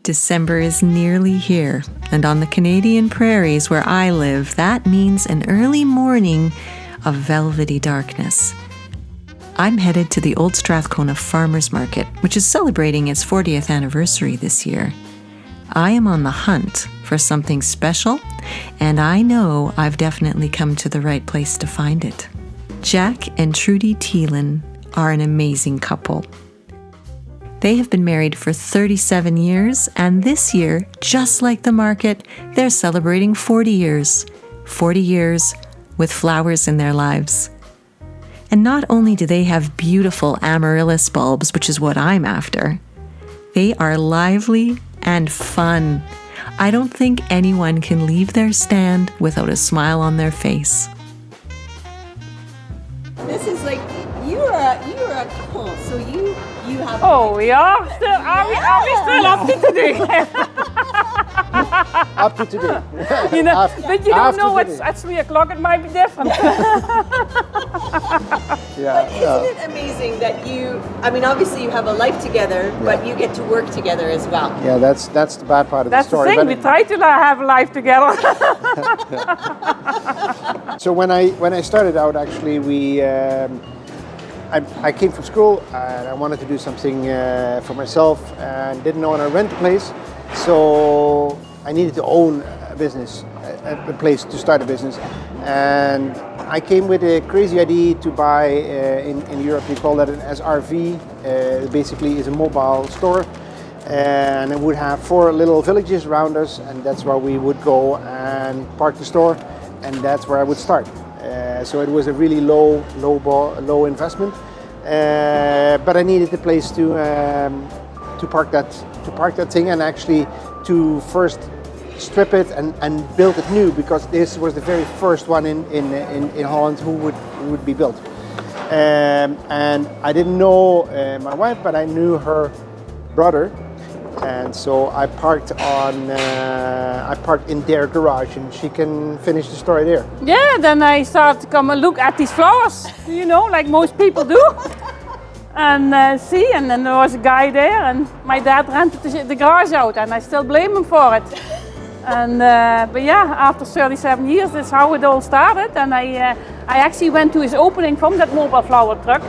December is nearly here, and on the Canadian prairies where I live, that means an early morning of velvety darkness. I'm headed to the Old Strathcona Farmers Market, which is celebrating its 40th anniversary this year. I am on the hunt for something special, and I know I've definitely come to the right place to find it. Jac and Trudie Theelen are an amazing couple. They have been married for 37 years, and this year, just like the market, they're celebrating 40 years. 40 years with flowers in their lives. And not only do they have beautiful Amaryllis bulbs, which is what I'm after, they are lively and fun. I don't think anyone can leave their stand without a smile on their face. This is like, you're a couple, so you have... Oh, we are still, are we still up to today? Up to today. You know, but you don't know what's at 3 o'clock, it might be different. But isn't it amazing that you, I mean, obviously you have a life together, but you get to work together as well. Yeah, that's the bad part of the story. That's the thing, we try to have a life together. So when I started out, actually, I came from school and I wanted to do something for myself and didn't know how to rent a place. So I needed to own a business, a place to start a business. And I came with a crazy idea to buy, in Europe we call that an SRV, basically is a mobile store. And it would have 4 little villages around us, and that's where we would go and park the store, and that's where I would start. So it was a really low investment, but I needed a place to park that thing, and actually to first strip it and build it new, because this was the very first one in Holland who would be built. And I didn't know my wife, but I knew her brother. And so I parked in their garage, and she can finish the story there. Yeah, then I started to come and look at these flowers, you know, like most people do. And see, and then there was a guy there, and my dad rented the garage out, and I still blame him for it. And but yeah, after 37 years, that's how it all started. And I actually went to his opening from that mobile flower truck,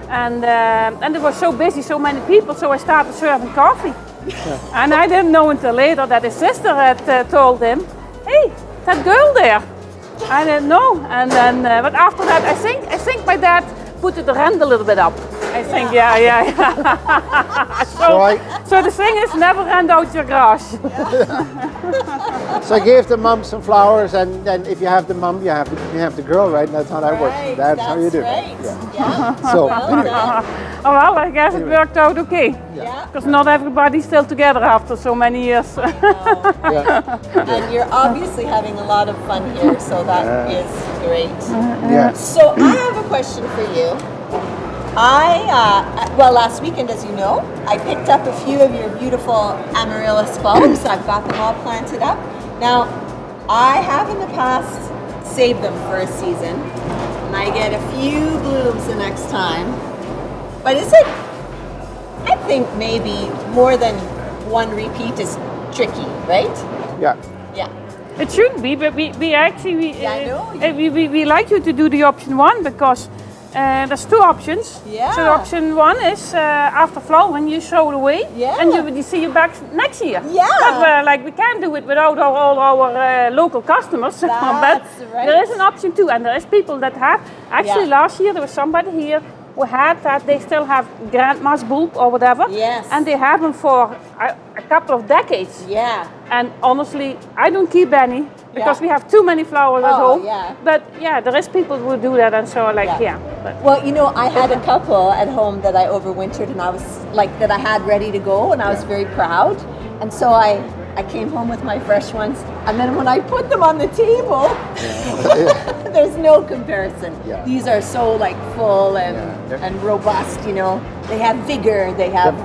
and it was so busy, so many people, so I started serving coffee. Yeah. And I didn't know until later that his sister had told him, "Hey, that girl there." I didn't know, and then but after that, I think my dad put the rent a little bit up. I think, yeah. So the thing is, never rent out your garage. So I gave the mom some flowers, and then if you have the mom, you have the girl, right? That's how that works. That's how you do it. Yeah. So Oh well, I guess it worked out okay. Yeah. Because not everybody's still together after so many years. No. And you're obviously having a lot of fun here, so that is great. Yeah. So I have a question for you. Last weekend, as you know, I picked up a few of your beautiful Amaryllis bulbs. I've got them all planted up. Now, I have in the past saved them for a season, and I get a few blooms the next time. But I think maybe more than one repeat is tricky, right? Yeah. Yeah. It shouldn't be, but we actually we like you to do the option 1, because there's 2 options. Yeah. So option 1 is after flowering you throw it away, and you see you back next year. Yeah. But we can't do it without all our local customers. But right. there is an option 2, and there is people that have. Actually, last year there was somebody here who had that. They still have grandma's bulb or whatever. Yes. And they have them for a couple of decades. Yeah. And honestly, I don't keep any because we have too many flowers at home. Yeah. But yeah, there is people who do that, and so But. Well, you know, I had a couple at home that I overwintered, and I was that I had ready to go, and I was very proud. And so I came home with my fresh ones, and then when I put them on the table, there's no comparison. Yeah. These are so full and robust. You know, they have vigor. They have.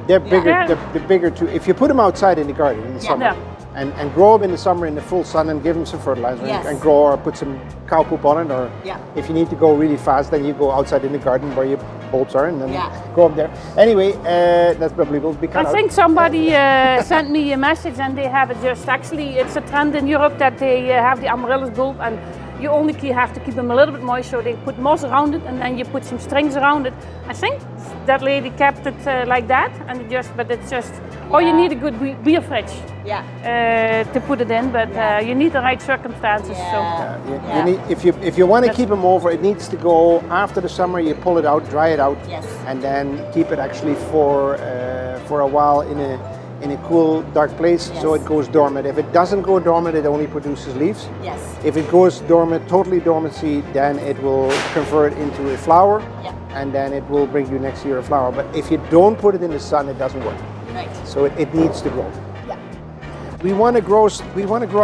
They're bigger. Yeah. They're bigger too. If you put them outside in the garden in the summer, and grow them in the summer in the full sun, and give them some fertilizer, and grow, or put some cow poop on it, or if you need to go really fast, then you go outside in the garden where you bolts are, and then go up there. Anyway, that probably will be cut out. I think somebody sent me a message, and they have it just actually. It's a trend in Europe that they have the Amaryllis bulb, and you only have to keep them a little bit moist. So they put moss around it, and then you put some strings around it. I think that lady kept it like that, and but it's just. Or you need a good beer fridge to put it in, but you need the right circumstances. You need, if you want to keep them over, it needs to go after the summer. You pull it out, dry it out, and then keep it actually for a while in a cool, dark place, so it goes dormant. If it doesn't go dormant, it only produces leaves. If it goes dormant, totally dormancy, then it will convert into a flower, and then it will bring you next year a flower. But if you don't put it in the sun, it doesn't work. So it needs to grow. We want to grow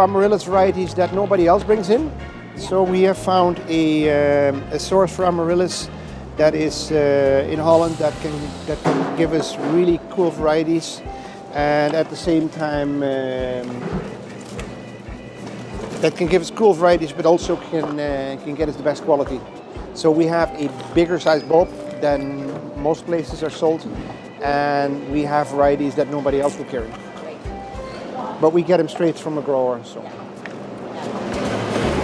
Amaryllis varieties that nobody else brings in. So we have found a source for Amaryllis that is in Holland that can give us really cool varieties, and at the same time that can give us cool varieties, but also can get us the best quality. So we have a bigger size bulb than most places are sold, and we have varieties that nobody else will carry. But we get them straight from a grower. So.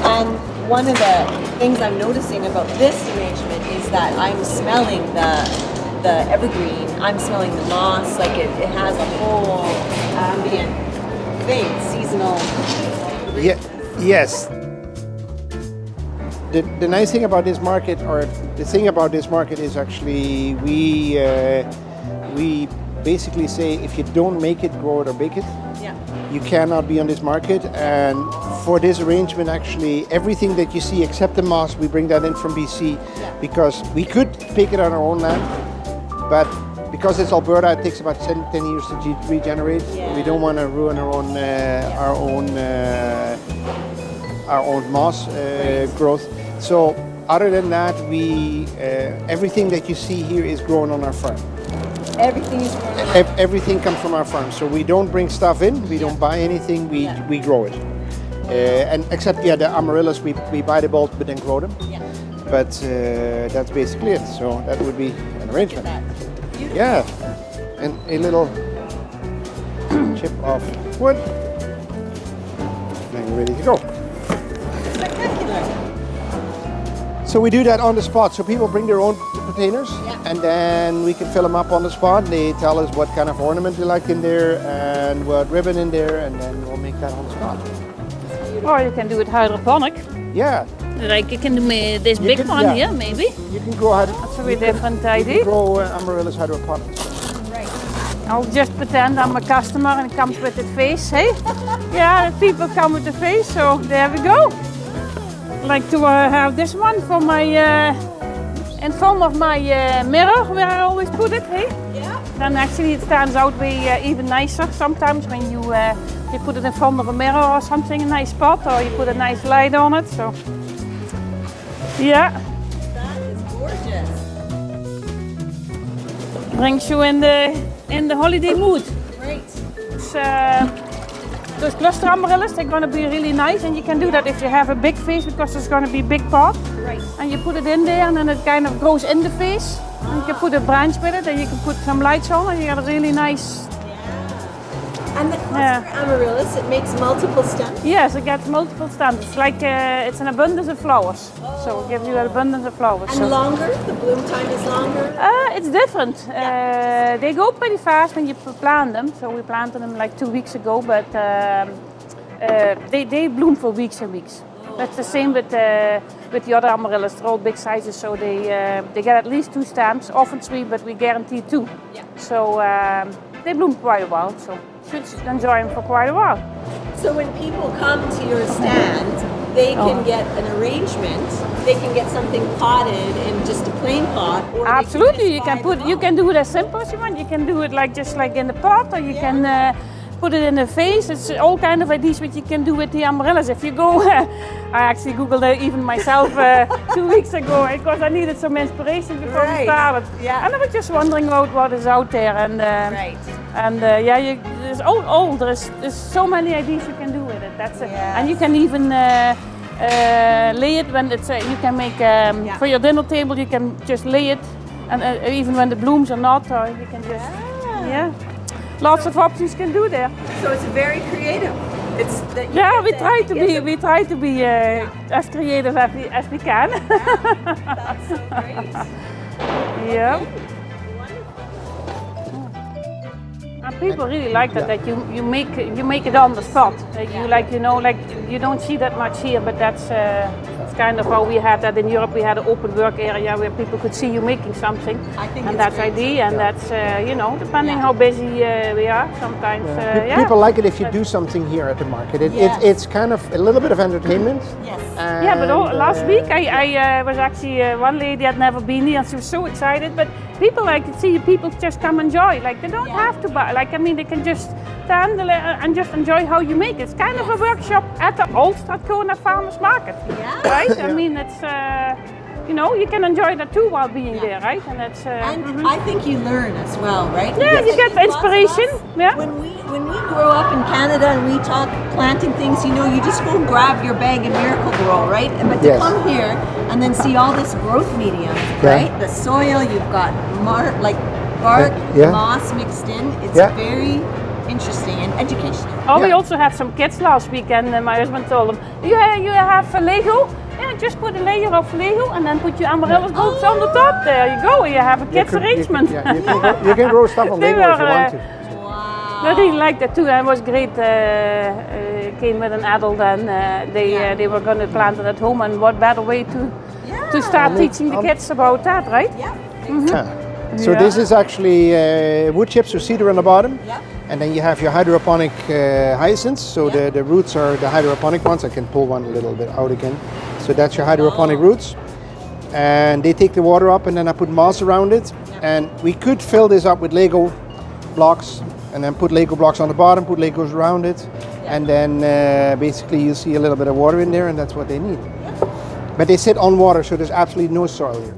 And one of the things I'm noticing about this arrangement is that I'm smelling the evergreen. I'm smelling the moss. Like it has a whole ambient thing, seasonal. Yes. The nice thing about this market, or the thing about this market, is actually we basically say if you don't make it, grow it or bake it, you cannot be on this market. And for this arrangement, actually everything that you see except the moss, we bring that in from BC, because we could pick it on our own land, but because it's Alberta, it takes about 10 years to regenerate. We don't want to ruin our own moss growth. So other than that, everything that you see here is grown on our farm. Everything is grown. Everything comes from our farm. So we don't bring stuff in. We don't buy anything. We grow it. And except the Amaryllis, we buy the bulbs but then grow them. But that's basically it. So that would be an arrangement. Yeah, and a little chip of wood. Then you're ready to go. So we do that on the spot. So people bring their own containers, and then we can fill them up on the spot. They tell us what kind of ornament they like in there and what ribbon in there, and then we'll make that on the spot. Or you can do it hydroponic. Yeah. Like you can do this big one here, maybe. You can grow That's a very different idea. You can grow Amaryllis hydroponics. Right. I'll just pretend I'm a customer and it comes with the face, hey? Yeah, the people come with the face, so there we go. I'd like to have this one for my, in front of my mirror where I always put it, hey? Yeah. Then actually it stands out way even nicer sometimes when you put it in front of a mirror or something, a nice spot, or you put a nice light on it, so. Yeah. That is gorgeous. Brings you in the holiday mood. Great. It's, those cluster amaryllis, they're going to be really nice, and you can do that if you have a big vase because it's going to be a big pot. Right. And you put it in there, and then it kind of grows in the vase. And you can put a branch with it, and you can put some lights on, and you got a really nice. And the cluster amaryllis, it makes multiple stems? Yes, it gets multiple stems. It's like it's an abundance of flowers. So it gives you an abundance of flowers. And longer? The bloom time is longer? It's different. They go pretty fast when you plant them. So we planted them like 2 weeks ago, but they bloom for weeks and weeks. That's the same with the other amaryllis. They're all big sizes, so they get at least 2 stems, often 3, but we guarantee 2. Yeah. So they bloom quite a while. So you should enjoy them for quite a while. So when people come to your stand, they can get an arrangement. They can get something potted in just a plain pot. Or absolutely, you can do it as simple as you want. You can do it just like in the pot, or you can put it in a vase. It's all kind of ideas what you can do with the amaryllis. If you go, I actually googled it even myself 2 weeks ago because I needed some inspiration before we started. Yeah. And I was just wondering about what is out there. And there's so many ideas you can do with it. That's and you can even lay it when it's. You can make for your dinner table. You can just lay it And even when the blooms are not, you can just, lots of options you can do there. So it's very creative. It's that you Yeah, get we to try to be as creative as we can. That's so great. Yeah. And people really like that you make it on the spot. You don't see that much here, but that's it's kind of how we had that in Europe. We had an open work area where people could see you making something. I think and it's that's great idea, and that's depending how busy we are. Sometimes People like it if you do something here at the market. It's kind of a little bit of entertainment. Yes. Yeah, but last week I was actually one lady had never been here, and she was so excited. But people like to see people just come enjoy. Like they don't have to buy. Like they can just stand and just enjoy how you make it. It's kind of a workshop at the Old Strathcona Farmers Market. Yeah. Right. I mean, it's you can enjoy that too while being there, right? And that's. And I think you learn as well, right? Yeah, you get inspiration. Yeah. When we grow up in Canada and we talk planting things, you just go grab your bag of Miracle Grow, right? But to come here and then see all this growth medium, right? The soil, you've got bark, moss mixed in. It's very interesting and educational. Oh, we also had some kids last weekend, and my husband told them, you have Lego? Yeah, just put a layer of Lego and then put your Amaryllis bulbs on the top. There you go, you have a kid's arrangement. You can grow stuff on Lego if you want to. Wow. They really liked that too. It was great. Came with an adult, and they were going to plant it at home. And what better way to start teaching the kids about that, right? Yeah. So this is actually wood chips or cedar on the bottom. Yeah. And then you have your hydroponic hyacinths. So the roots are the hydroponic ones. I can pull one a little bit out again. So that's your hydroponic roots. And they take the water up, and then I put moss around it. And we could fill this up with Lego blocks and then put Lego blocks on the bottom, put Legos around it. And then basically you see a little bit of water in there, and that's what they need. But they sit on water, so there's absolutely no soil here.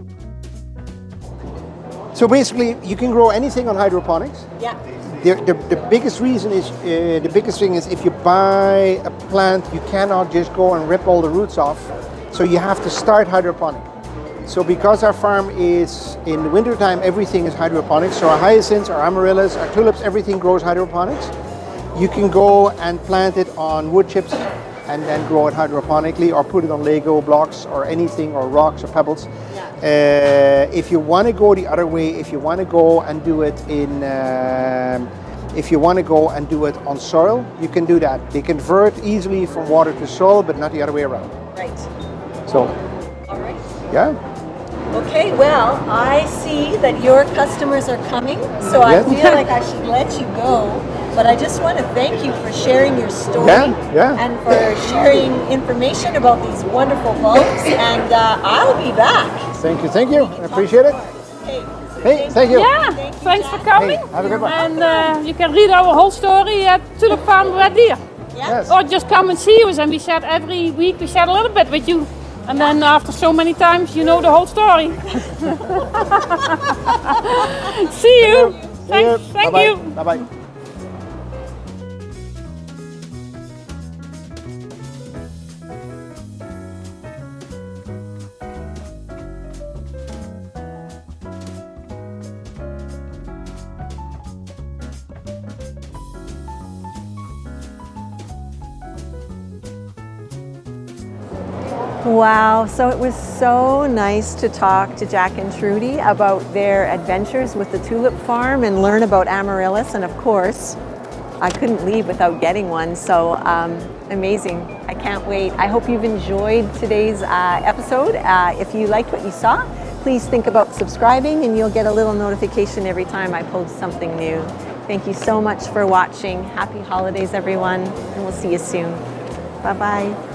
So basically you can grow anything on hydroponics. Yeah. The biggest reason is, the biggest thing is if you buy a plant, you cannot just go and rip all the roots off. So you have to start hydroponic. So because our farm is, in the wintertime, everything is hydroponic. So our hyacinths, our amaryllis, our tulips, everything grows hydroponics. You can go and plant it on wood chips and then grow it hydroponically, or put it on Lego blocks or anything, or rocks or pebbles. If you want to go the other way, if you want to go and do it on soil, you can do that. They convert easily from water to soil, but not the other way around. Right. So. All right. Yeah. Okay, well, I see that your customers are coming, so I feel like I should let you go. But I just want to thank you for sharing your story and for sharing information about these wonderful bulbs. And I'll be back. Thank you. I appreciate it. Hey, thank you. Yeah, thanks for coming. Hey, have a good one. And you can read our whole story at Tulip Farm right here. Yes. Or just come and see us, and we chat every week. We chat a little bit with you. And then after so many times, you know the whole story. See you. Thank you. Bye-bye. Wow, so it was so nice to talk to Jac and Trudie about their adventures with the Tulip Farm and learn about Amaryllis. And of course, I couldn't leave without getting one, so amazing. I can't wait. I hope you've enjoyed today's episode. If you liked what you saw, please think about subscribing and you'll get a little notification every time I post something new. Thank you so much for watching. Happy holidays, everyone, and we'll see you soon. Bye-bye.